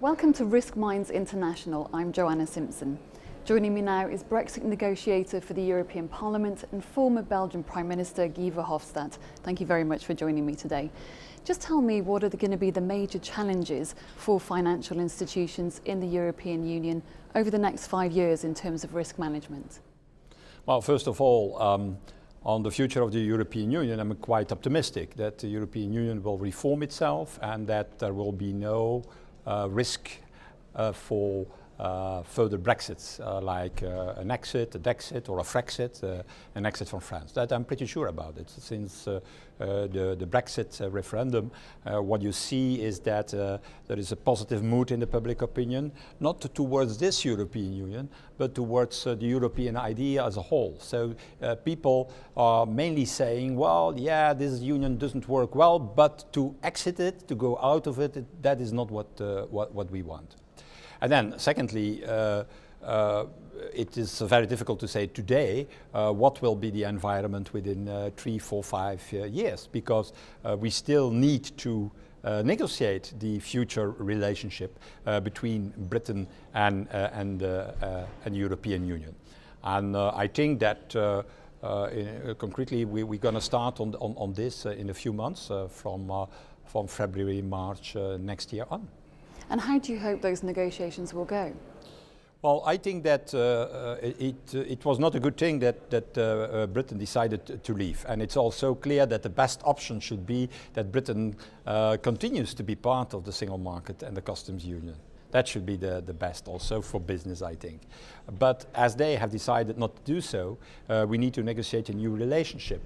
Welcome to RiskMinds International. I'm Joanna Simpson. Joining me now is Brexit Negotiator for the European Parliament and former Belgian Prime Minister Guy Verhofstadt. Thank you very much for joining me today. Just tell me, what are going to be the major challenges for financial institutions in the European Union over the next 5 years in terms of risk management? Well, first of all, on the future of the European Union, I'm quite optimistic that the European Union will reform itself and that there will be no risk for further Brexits, like a Nexit, a Dexit or a Frexit, an exit from France. That I'm pretty sure about it. Since the Brexit referendum, what you see is that there is a positive mood in the public opinion, not towards this European Union, but towards the European idea as a whole. So people are mainly saying, well, yeah, this union doesn't work well, but to exit it, to go out of it, that is not what we want. And then, secondly, it is very difficult to say today what will be the environment within 3, 4, 5 years, because we still need to negotiate the future relationship between Britain and the European Union. And I think that concretely we're going to start on this in a few months from February, March next year on. And how do you hope those negotiations will go? Well, I think that it was not a good thing that Britain decided to leave. And it's also clear that the best option should be that Britain continues to be part of the single market and the customs union. That should be the best also for business, I think. But as they have decided not to do so, we need to negotiate a new relationship.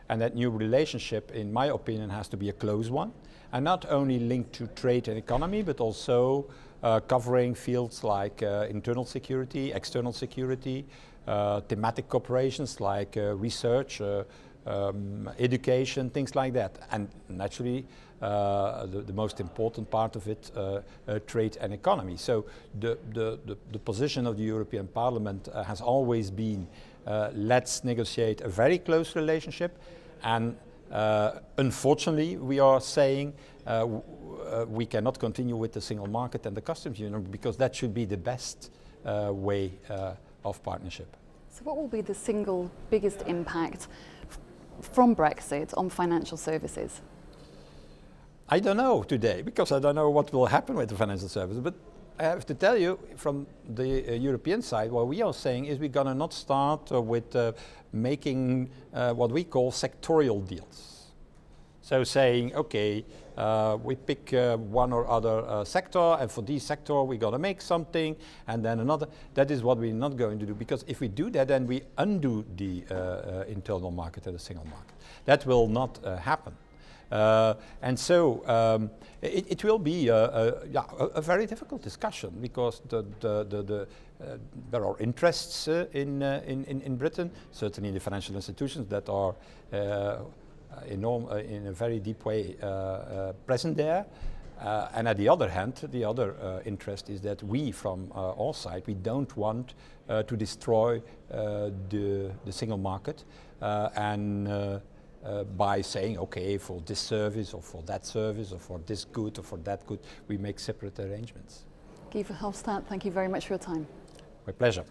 And that new relationship, in my opinion, has to be a close one. And not only linked to trade and economy, but also covering fields like internal security, external security, thematic cooperations like research, education, things like that. And naturally, the most important part of it, trade and economy. So the position of the European Parliament has always been, let's negotiate a very close relationship. And unfortunately, we are saying we cannot continue with the single market and the customs union, because that should be the best way of partnership. So what will be the single biggest impact from Brexit on financial services? I don't know today, because I don't know what will happen with the financial services. But I have to tell you, from the European side, what we are saying is we're going to not start with making what we call sectorial deals. So saying, okay, we pick one or other sector, and for this sector we're going to make something, and then another. That is what we're not going to do, because if we do that, then we undo the internal market and the single market. That will not happen. And so it will be a very difficult discussion, because there are interests in Britain, certainly in the financial institutions, that are in a very deep way present there. And at the other hand, the other interest is that we, from our side, we don't want to destroy the single market by saying, okay, for this service or for that service or for this good or for that good, we make separate arrangements. Guy Verhofstadt, thank you very much for your time. My pleasure.